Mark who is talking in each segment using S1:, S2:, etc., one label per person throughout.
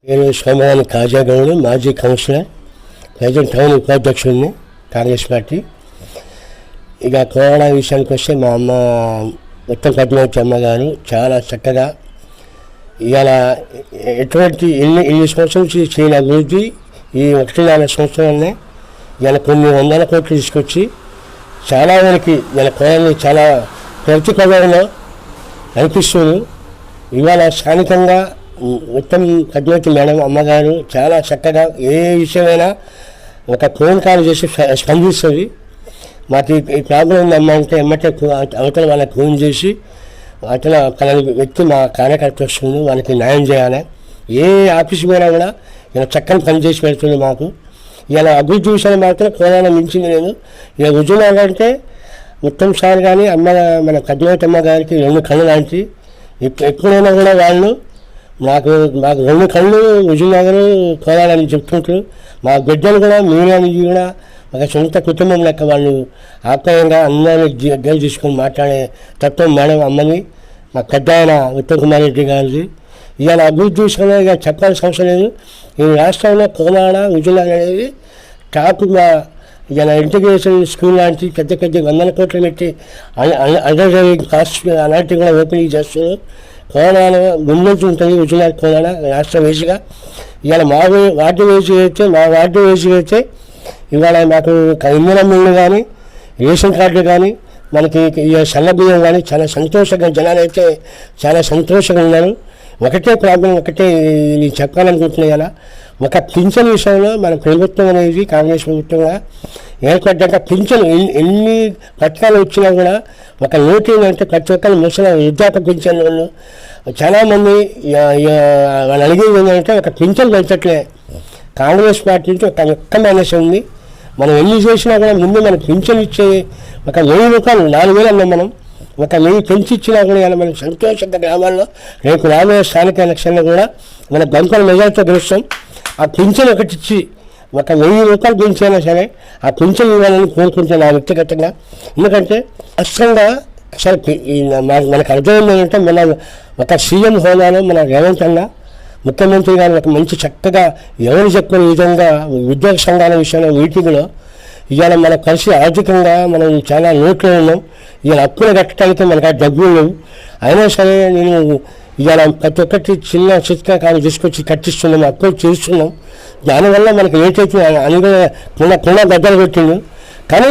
S1: నేను సోమవారం కాజాగౌడ్, మాజీ కౌన్సిలర్, ప్రజెంట్ టౌన్ ఉపాధ్యక్షుడిని కాంగ్రెస్ పార్టీ. ఇక కరోనా విషయానికి వస్తే మా అమ్మ ఉత్తమ పద్మావతి అమ్మగారు చాలా చక్కగా ఇవాళ ఎటువంటి ఇన్ని సంవత్సరం నుంచి చేయని అభివృద్ధి ఈ 1.5 సంవత్సరాలనే ఇవాళ కొన్ని వందల కోట్లు తీసుకొచ్చి చాలా వరకు ఇవాళ కోడల్ని చాలా ప్రతి పదంలో అనిపిస్తుంది. ఇవాళ స్థానికంగా ఉత్తమ పద్మావతి మేడం అమ్మగారు చాలా చక్కగా ఏ విషయమైనా ఒక ఫోన్ కాల్ చేసి స్పందిస్తుంది. మాకు ఈ ప్రాబ్లం ఉందమ్మా అంటే ఎమ్మటే అవతల వాళ్ళకి ఫోన్ చేసి అతను పలాని వ్యక్తి మా కార్యకర్త వస్తుంది, వాళ్ళకి న్యాయం చేయాలి. ఏ ఆఫీస్ పోయినా కూడా ఇలా చక్కని పని చేసి పెడుతుంది మాకు. ఇలా అభివృద్ధి విషయాన్ని మాత్రం కోదాన మించింది లేదు. ఇక హుజూర్నగర్ అంటే ఉత్తమ్ సార్ కానీ మన పద్మావతి అమ్మ గారికి 2 కళ్ళు లాంటి. ఎప్పుడైనా కూడా వాళ్ళు మాకు 2 కళ్ళు హుజూర్నగర్ కోదాలని చెప్తుంటారు. మా బిడ్డలు కూడా మీడియాని కూడా ఒక సొంత కుటుంబం లెక్క వాళ్ళు ఆప్యాయంగా అందరినీ దగ్గర తీసుకొని మాట్లాడే తత్వం మేడం అమ్మని, మా పెద్ద ఆయన ఉత్తమ్ కుమార్ రెడ్డి గారిది. ఇవాళ అభివృద్ధి విషయంలో ఇక చెప్పాల్సిన అవసరం లేదు. ఈ రాష్ట్రంలో కోలాడ హుజూర్నగర్ అనేది టాప్ ఇవాళ ఇంటిగ్రేషన్ స్కూల్ లాంటి పెద్ద 100 కోట్లు పెట్టి అండర్ డ్రైవింగ్ కాస్ట్ అలాంటివి కూడా ఓపెనింగ్ చేస్తున్నారు. కోలాడ ముందు ఉంటుంది హుజూర్నగర్ కోలాడ రాష్ట్ర వేసిగా. ఇవాళ మా వార్డు వేసి అయితే ఇవాళ మాకు ఇంధనం మిల్లు కానీ రేషన్ కార్డులు కానీ మనకి సన్న బియ్యం కానీ చాలా సంతోషంగా జనాలు అయితే చాలా సంతోషంగా ఉన్నారు. ఒకటే ప్రాబ్లం నేను చెప్పాలనుకుంటున్నాను. ఇలా ఒక పింఛన్ విషయంలో మన ప్రభుత్వం అనేది కాంగ్రెస్ ప్రభుత్వంగా ఏర్పడ్డాక పింఛన్ ఎన్ని పథకాలు వచ్చినా కూడా ఒక లోటు ఏంటంటే ప్రతి ఒక్కరు ముసలి వృద్ధాప్య పింఛన్ వాళ్ళు చాలామంది వాళ్ళు అడిగేది ఏంటంటే ఒక పింఛన్ పెంచట్లే. కాంగ్రెస్ పార్టీ నుంచి ఒక్క మైనస్ ఉంది. మనం ఎన్ని చేసినా కూడా ముందు మనం పింఛన్ ఇచ్చే ఒక 1000 రూపాయలు 4000 అన్నాం. మనం ఒక 1000 పెంచి ఇచ్చినా కూడా ఇలా మనం సంతోషంగా గ్రామాల్లో రేపు రాబోయే స్థానిక ఎలక్షన్లో కూడా మన బంకల మెజార్టీతో గెలుస్తాం. ఆ పింఛన్ ఒకటి ఇచ్చి ఒక 1000 రూపాయలు పెంచైనా సరే ఆ పింఛన్ ఇవ్వాలని కోరుకుంటాను నా వ్యక్తిగతంగా. ఎందుకంటే అసలుగా అసలు మనకు అర్థమైంది ఏంటంటే మన ఒక సీఎం హోదాలో మన రేవంత్ అన్న ముఖ్యమంత్రి గారు ఒక మంచి చక్కగా ఎవరు చెప్పిన విధంగా ఉద్యోగ సంఘాల విషయంలో మీటింగ్లో ఇవాళ మనం కలిసి ఆర్థికంగా మనం చాలా లోట్లో ఉన్నాం. ఇవాళ అప్పులు కట్టడానికి మనకు ఆ డబ్బులు లేవు. అయినా సరే నేను ఇవాళ ప్రతి ఒక్కటి చిన్న చిత్కా కానీ తీసుకొచ్చి కట్టిస్తున్నాం, అప్పులు చేస్తున్నాం. దానివల్ల మనకి ఏటైతే అని కుండ గద్దలు పెట్టిండు. కానీ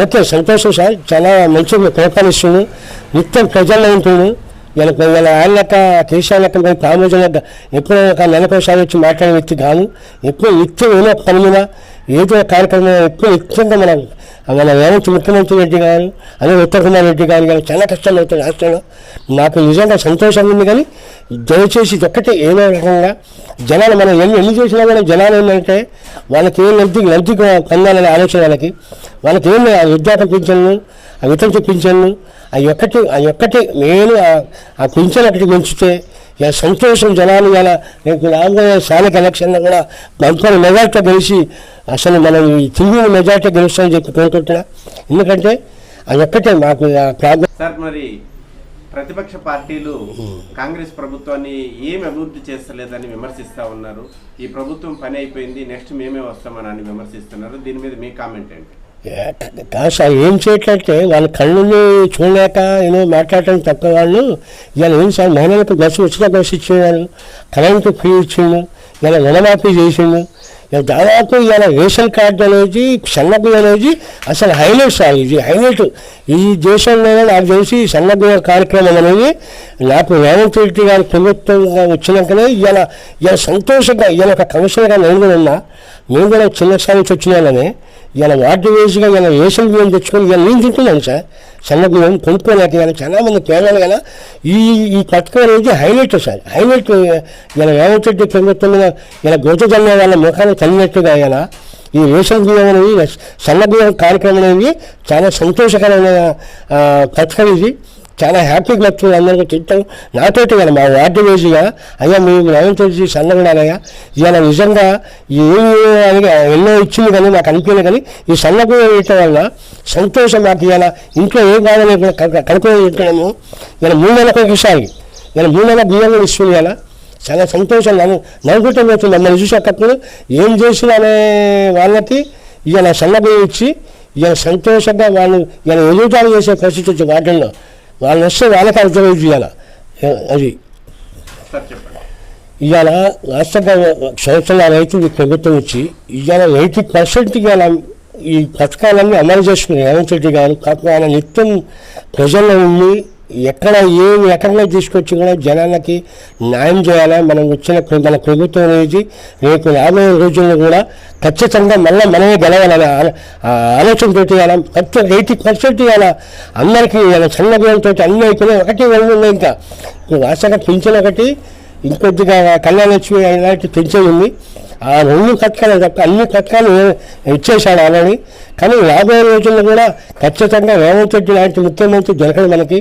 S1: ఓకే సంతోషం సార్, చాలా మంచిగా ప్రోత్సహిస్తుంది. నిత్యం ప్రజల్లో ఉంటుంది. ఇలా ఆయన లెక్క కేసీఆర్ లెక్క కామోజన్ లెక్క ఎప్పుడో ఒక నెలకోసారి వచ్చి మాట్లాడే వ్యక్తి కాదు. ఎప్పుడు నిత్యం ఏదో పని మీద ఏదో కార్యక్రమం ఎప్పుడు నిత్యంగా మన రేవంత్ ముఖ్యమంత్రి రెడ్డి గారు అదే ఉత్తమ్ కుమార్ రెడ్డి గారు కానీ చాలా కష్టాలు అవుతాయి రాష్ట్రంలో. నాకు నిజంగా సంతోషంగా ఉంది. కానీ దయచేసి ఒక్కటే ఏదో రకంగా జనాలు మనం ఎన్ని చేసినా కూడా జనాలు ఏంటంటే వాళ్ళకి ఏం లబ్ధి పొందాలనే ఆలోచన వాళ్ళకి ఏం వృద్ధాప్య పింఛన్లు, వితంతు పింఛన్లు అవి ఒక్కటి నేను ఆ పింఛన్ ఒకటి పెంచితే ఇక సంతోషం జనాలు. ఇలా రేపు రాబోయే స్థానిక ఎలక్షన్లో కూడా బంపర్ మెజార్టీ గెలిచి అసలు మనం ఈ తిరిగి మెజార్టీ గెలుస్తామని చెప్పి కోరుకుంటున్నా. ఎందుకంటే అది ఒక్కటే మాకు ప్రాబ్లం.
S2: సార్, మరి ప్రతిపక్ష పార్టీలు కాంగ్రెస్ ప్రభుత్వాన్ని ఏమి అభివృద్ధి చేస్తలేదని విమర్శిస్తూ ఉన్నారు. ఈ ప్రభుత్వం పని అయిపోయింది, నెక్స్ట్ మేమే వస్తామని విమర్శిస్తున్నారు. దీని మీద మీ కామెంట్ ఏంటి?
S1: కాదు సార్, ఏం చేయట్లంటే వాళ్ళ కళ్ళని చూడలేక ఏమో మాట్లాడటం తప్ప వాళ్ళు ఇవాళ ఏం సార్ మహిళలకు బస్సు ఉచిత బస్సు ఇచ్చేవాళ్ళు, కరెంటు ఫ్రీ ఇచ్చిండు, ఇలా రుణమాఫీ చేసిండు. దాదాపు ఇవాళ రేషన్ కార్డు అనేది సన్నబియ్యం అనేది అసలు హైలైట్ సార్. ఇది హైలైట్ ఈ దేశంలోనే నాకు తెలిసి సన్నబియ్యం కార్యక్రమం అనేది నాకు రేవంత్ రెడ్డి గారి ప్రభుత్వంగా వచ్చినాకనే ఇవాళ సంతోషంగా ఇవాళ ఒక కమిషనర్గా నేను కూడా ఉన్నా. మేము కూడా చిన్న స్థాయి నుంచి వచ్చిన వాళ్ళనే ఇలా వార్డు వేసిగా ఇలా రేషన్ బియ్యం తెచ్చుకొని ఇలా నేను తింటున్నాను సార్. సన్న బియ్యం కొనుక్కోలేక ఇలా చాలామంది పేదలు కదా ఈ పథకం అనేది హైలైట్ సార్. హైలైట్ ఇలా రేవంత్ రెడ్డి ప్రభుత్వం మీద ఇలా గోచజన్న వాళ్ళ ముఖాన్ని తల్లినట్టుగా ఇలా ఈ రేషన్ బియ్యం అనేది సన్న బియ్యం కార్యక్రమం అనేది చాలా సంతోషకరమైన పథకం. ఇది చాలా హ్యాపీగా నచ్చుతుంది. అందరికీ తింటాం నాతోటి కదా మా వార్డు వేసిగా అయ్యా మేము రేవంత్ రెడ్డి సన్నగుడాలయ్యా ఇవాళ నిజంగా ఎన్నో ఇచ్చింది కానీ నాకు అనిపించలేదు. కానీ ఈ సన్నగుడ వేయటం వల్ల సంతోషం మాకు. ఇవాళ ఇంట్లో ఏం కావాలి కనుక్కొని తింటాము. ఇలా 3 నెలలకు ఒకసారి ఇలా 3 నెలల బియ్యం కూడా ఇస్తుంది. ఇలా చాలా సంతోషం నవ్వుకుంటూ పోతుంది. మమ్మల్ని చూసి ఒకప్పుడు ఏం చేసినా అనే వాళ్ళకి ఇలా సన్నబియ్యం ఇచ్చి ఇలా సంతోషంగా వాళ్ళు ఇలా ఎదుగుతాలు చేసే పరిస్థితి వచ్చే వాటిల్లో వాళ్ళు వస్తే వాళ్ళకి అర్థం చేయాలి. అది ఇవాళ వాస్తవంగా సంవత్సరాల రైతులు ప్రభుత్వం ఇచ్చి ఇవాళ 80% ఇవాళ ఈ పథకాలన్నీ అమలు చేసుకుని రేవంత్ రెడ్డి గారు కాకపోతే ఆయన నిత్యం ప్రజల్లో ఉండి ఎక్కడ ఏ రకంగా తీసుకొచ్చి కూడా జనాలకి న్యాయం చేయాలా. మనం వచ్చిన మన ప్రభుత్వం అనేది రేపు రాబోయే రోజుల్లో కూడా ఖచ్చితంగా మళ్ళీ మనమే గెలవాలని ఆలోచనతో ఇవ్వాలి. 80% ఇవాళ అందరికీ ఇవాళ చిన్న బియ్యంతో అన్నీ అయిపోయినాయి. ఒకటి రెండు ఉన్నాయి. ఇంకా వాస్తవంగా పింఛన్ ఒకటి ఇంకొద్దిగా కళ్యాణ లక్ష్మి ఇలాంటి పెంచేది ఉంది. ఆ 2 పథకాలు తప్ప అన్ని పథకాలు ఇచ్చేశాడు ఆల్రెడీ. కానీ రాబోయే రోజుల్లో కూడా ఖచ్చితంగా రేవంత్ రెడ్డి లాంటి ముఖ్యమంత్రి దొరకదు మనకి.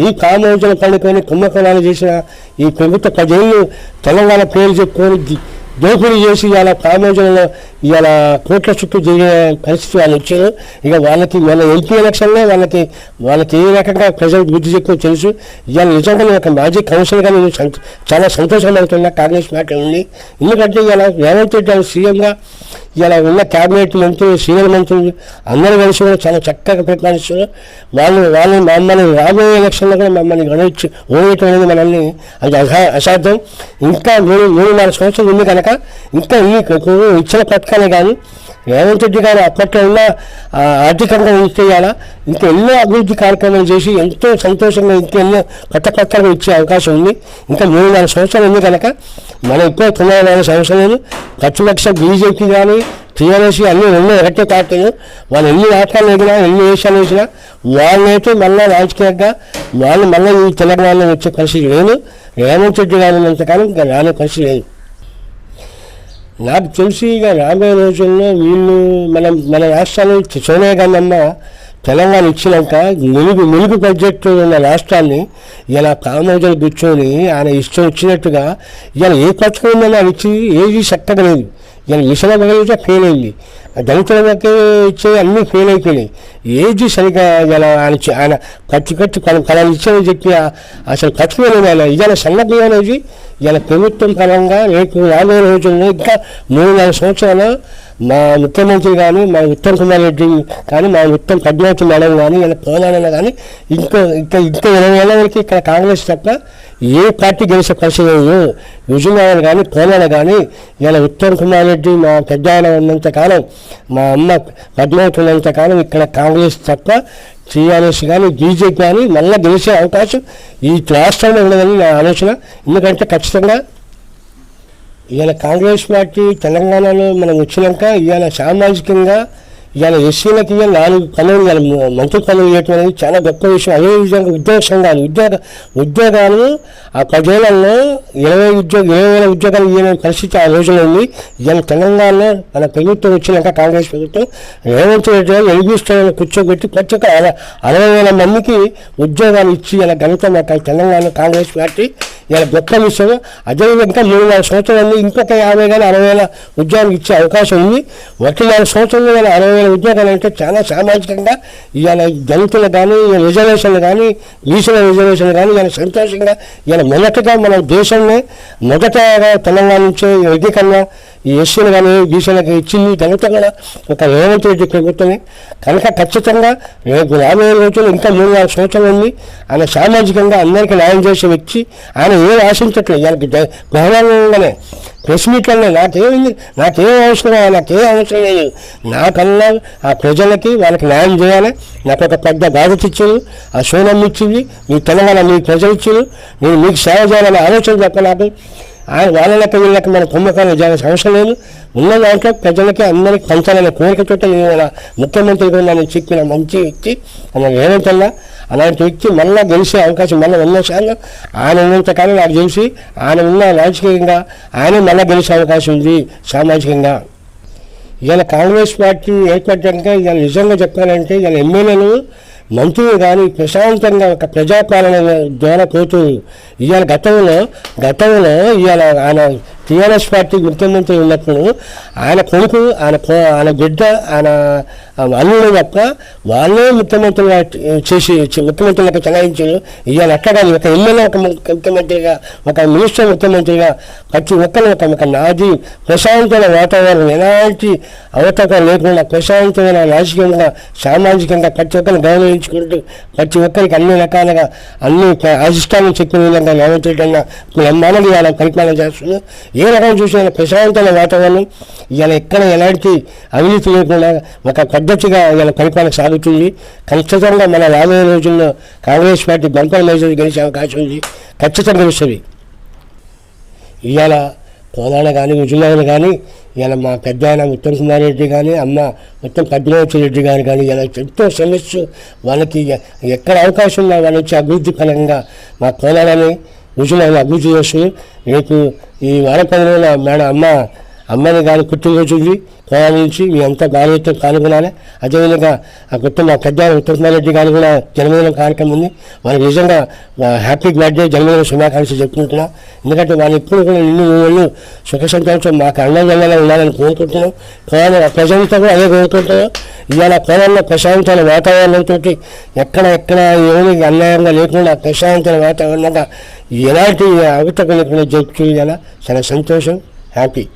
S1: ఈ కామోజుల పండుకొని కుంభకోణాలు చేసిన ఈ ప్రభుత్వ 10 ఏళ్ళు తెలంగాణ పేరు చెప్పుకొని దోపిడీ చేసి ఇవాళ కామోజులలో ఇవాళ కోట్ల చుట్టూ జరిగే పరిస్థితి వాళ్ళు వచ్చారు. ఇక వాళ్ళకి వాళ్ళ ఎంపీ ఎలక్షన్లో వాళ్ళకి ఏ రకంగా ప్రజలకు బుద్ధి చెప్పుకో తెలుసు. ఇవాళ నిజంగా ఒక మాజీ కౌన్సిలర్గా నేను చాలా సంతోషం అవుతున్నా కాంగ్రెస్ పార్టీ ఉంది. ఎందుకంటే ఇవాళ రేవంత్ రెడ్డి సీఎంగా ఇలా ఉన్న క్యాబినెట్ మంత్రులు సీనియర్ మంత్రులు అందరూ కలిసి కూడా చాలా చక్కగా ప్రతిపాదిస్తున్నారు. వాళ్ళు మమ్మల్ని రాబోయే ఎలక్షన్లో కూడా మమ్మల్ని గడవచ్చు ఓడేయటం అనేది మనల్ని అది అసాధ్యం. ఇంకా 3-4 సంవత్సరాలు ఉంది కనుక ఇంకా ఇచ్చిన పథకాలే కానీ రేవంత్ రెడ్డి గారు అప్పట్లో ఉన్న ఆర్థికంగా చేయాలా ఇంకా ఎన్నో అభివృద్ధి కార్యక్రమాలు చేసి ఎంతో సంతోషంగా ఇంకా ఎన్నో కొత్తగా ఇచ్చే అవకాశం ఉంది. ఇంకా 3-4 సంవత్సరాలు ఉంది కనుక మనం ఇప్పుడు 9-4 సంవత్సరాలు ప్రతిపక్ష బీజేపీ కానీ టీఆర్ఎస్ అన్నీ ఎన్నో ఒకటే పార్టీలు వాళ్ళు ఎన్ని రాష్ట్రాలు వేసినా ఎన్ని దేశాలు వేసినా వాళ్ళైతే మళ్ళీ రాజకీయంగా వాళ్ళు మళ్ళీ ఈ తెలంగాణలో వచ్చే పరిస్థితి లేదు. రేవంత్ రెడ్డి గారు ఉన్నంతకాలం ఇంకా రాని పరిస్థితి లేదు. నాకు తెలిసి ఇక రాబోయే రోజుల్లో వీళ్ళు మన రాష్ట్రాలు సోనియా గాంధీ అమ్మ తెలంగాణ ఇచ్చినాక మెలుగు బడ్జెట్ ఉన్న రాష్ట్రాన్ని ఇలా కామోజలు కూర్చొని ఆయన ఇష్టం వచ్చినట్టుగా ఇలా ఏ పథకం ఉందని ఆయన ఇచ్చి ఏది చక్కగా లేదు. ఇలా మిషన్ బగలితే ఫెయిల్ అయింది. దళితులకి ఇచ్చే అన్నీ ఫెయిల్ అయిపోయినాయి. ఏది సరిగా ఇలా ఆయన కట్టి కళలు ఇచ్చేది చెప్పి అసలు కట్టుకోలేదు. ఆయన ఇవాళ సన్నద్ధి అనేది ఇలా ప్రభుత్వం పరంగా రేపు రాబోయే రోజుల్లో ఇంకా 3-4 సంవత్సరాలు మా ముఖ్యమంత్రి కానీ మా ఉత్తమ్ కుమార్ రెడ్డి కానీ మా ఉత్తమ్ పద్మావతి మేడం కానీ ఇలా పోలాడన కానీ ఇంకా 20 ఏళ్ళ వరకు ఇక్కడ కాంగ్రెస్ తప్ప ఏ పార్టీ గెలిచే పరిస్థితి లేదు. విజయనగరం కానీ పోలాడ కానీ ఇలా ఉత్తమ్ కుమార్ రెడ్డి మా పెద్ద ఆయన ఉన్నంతకాలం మా అమ్మ పద్మావతి ఉన్నంతకాలం ఇక్కడ కాంగ్రెస్ తప్ప టీఆర్ఎస్ కానీ బీజేపీ కానీ మళ్ళీ గెలిచే అవకాశం ఈ రాష్ట్రంలో ఉండదని నా ఆలోచన. ఎందుకంటే ఖచ్చితంగా ఇవాళ కాంగ్రెస్ పార్టీ తెలంగాణలో మనం వచ్చినాక ఇవాళ సామాజికంగా ఇవాళ ఎస్సీలకి ఇవాళ 4 పనులు ఇవాళ మంత్రి పనులు చేయటం అనేది చాలా గొప్ప విషయం. అదేవిధంగా ఉద్యోగ సంఘాలు ఉద్యోగాలు ఆ 10 ఏళ్లలో 20,000 ఉద్యోగాలు ఇవ్వని పరిస్థితి ఆ రోజులో ఉంది. ఇవాళ తెలంగాణలో మన ప్రభుత్వం వచ్చినాక కాంగ్రెస్ ప్రభుత్వం రేవంత్ రెడ్డి ఎలిగిస్తామని కూర్చోబెట్టి ప్రతి ఒక్క 60,000 మందికి ఉద్యోగాలు ఇచ్చి ఇలా ఘనత మాకు తెలంగాణ కాంగ్రెస్ పార్టీ ఇలా గొప్ప విషయం. అదేవిధంగా 3-4 సంవత్సరాలు ఇంకొక 50 కానీ 60,000 ఉద్యోగాలు ఇచ్చే అవకాశం ఉంది. 1-4 సంవత్సరాలు 60,000 ఉద్యోగాలు అంటే చాలా సామాజికంగా ఇవాళ దళితులు కానీ రిజర్వేషన్లు కానీ బీసీల రిజర్వేషన్లు కానీ ఇవాళ సంతోషంగా ఇవాళ మొదటగా మన దేశంలో మొదటగా తెలంగాణ నుంచే ఎన్నికన్నా ఈ ఎస్సీలు కానీ బీసీలకు ఇచ్చింది దళిత కూడా ఒక రేవంత్ రెడ్డి ప్రభుత్వమే కనుక ఖచ్చితంగా రేపు రాబోయే రోజులు ఇంకా 3-4 సంవత్సరాలు ఉంది. ఆయన సామాజికంగా అందరికీ న్యాయం చేసే వ్యక్తి. ఆయన ఏం ఆశించట్లేదు. ఇవాళకి గౌరవంగానే ప్రెస్ మీట్లనే నాకేం అవసరం లేదు. నాకన్నా ఆ ప్రజలకి వాళ్ళకి న్యాయం చేయాలి. నాకు ఒక పెద్ద బాధ్యత ఇచ్చారు. ఆ సోనమ్మ ఇచ్చింది. మీ తెలంగాణ మీ ప్రజలు ఇచ్చారు. నేను మీకు సేవ చేయాలనే ఆలోచన చెప్ప నాకు వాళ్ళకి వీళ్ళకి మన కుంభకాలు చేయాల్సిన అవసరం లేదు. ఉన్న దాంట్లో ప్రజలకి అందరికీ పంచాలనే కోరికతో నేను ముఖ్యమంత్రిగా నేను చెప్పిన మంచి వ్యక్తి మన రేవంత్ అన్న. అలాంటి వ్యక్తి మళ్ళీ గెలిచే అవకాశం మళ్ళీ ఉన్నసార్లు ఆయన ఉన్నంతకాలం నాకు తెలిసి ఆయన ఉన్న రాజకీయంగా ఆయన మళ్ళీ గెలిచే అవకాశం ఉంది సామాజికంగా. ఇవాళ కాంగ్రెస్ పార్టీ ఏర్పడ్డాక ఇవాళ నిజంగా చెప్పాలంటే ఇవాళ ఎమ్మెల్యేలు మంత్రులు కానీ ప్రశాంతంగా ఒక ప్రజాపాలన ద్వారా పోతుంది. ఇవాళ గతంలో ఇవాళ ఆయన టీఆర్ఎస్ పార్టీ ముఖ్యమంత్రి ఉన్నప్పుడు ఆయన కొడుకు ఆయన బిడ్డ ఆయన అల్లుడు తప్ప వాళ్ళే ముఖ్యమంత్రిగా ముఖ్యమంత్రులకు చలాయించారు. ఇవాళ అట్లా ఒక ఎమ్మెల్యే ఒక ముఖ్యమంత్రిగా, ఒక మినిస్టర్ ముఖ్యమంత్రిగా ప్రతి ఒక్కరు ఒక నాది ప్రశాంతమైన వాతావరణం, ఎలాంటి అవతకాలు లేకుండా ప్రశాంతమైన రాజకీయంగా సామాజికంగా ప్రతి ఒక్కరిని గౌరవించుకుంటూ ప్రతి ఒక్కరికి అన్ని రకాలుగా అన్ని అధిష్టానం చెప్పిన విధంగా రేవంత్ రెడ్డి అన్న బ్రహ్మాండంగా ఇవాళ పరిపాలన చేస్తున్నారు. ఏ రకం చూసినా ప్రశాంతమైన వాతావరణం, ఇవాళ ఎక్కడ ఎలాంటి అవినీతి లేకుండా ఒక పద్ధతిగా ఇవాళ పరిపాలన సాగుతుంది. ఖచ్చితంగా మన రాబోయే రోజుల్లో కాంగ్రెస్ పార్టీ బంపర్ మెజారిటీ గెలిచే అవకాశం ఉంది, ఖచ్చితంగా గెలుస్తుంది. ఇవాళ కోదాడ కానీ విజయనగరం కానీ ఇలా మా పెద్ద ఆయన ఉత్తమ్ కుమార్ రెడ్డి కానీ అమ్మ ఉత్తమ్ పద్మావతి రెడ్డి గారు కానీ ఇలా ఎంతో శ్రమిస్తూ వాళ్ళకి ఎక్కడ అవకాశం ఉందో వాళ్ళ నుంచి అభివృద్ధి పరంగా మా కోదాడని విజయనగరం అభివృద్ధి చేస్తుంది. రేపు ఈ వారపల్లిలో మేడం అమ్మని కానీ పుట్టినరోజు కోదాడ నుంచి మీ అంతా బాధ్యత పాల్గొనాలి. అదేవిధంగా ఆ మా పెద్ద ఉత్తమ్ కుమార్ రెడ్డి గారు కూడా జన్మదిన కార్యక్రమం ఉంది. వాళ్ళకి నిజంగా హ్యాపీ బర్త్డే జన్మదిన శుభాకాంక్షలు చెప్పుకుంటున్నాం. ఎందుకంటే వాళ్ళు ఎప్పుడు కూడా నిన్ను సుఖ సంతోషం మాకు అన్నదండగా ఉండాలని కోరుకుంటున్నాం. కోదాడ ప్రజలతో కూడా అదే కోరుకుంటున్నాం. ఇవాళ కోదాడలో ప్రశాంతమైన వాతావరణంతో ఎక్కడ ఏమి అన్యాయంగా లేకుండా ప్రశాంతమైన వాతావరణంగా ఎలాంటి అవతక లేకుండా జరుపుతుంది. చాలా సంతోషం, హ్యాపీ.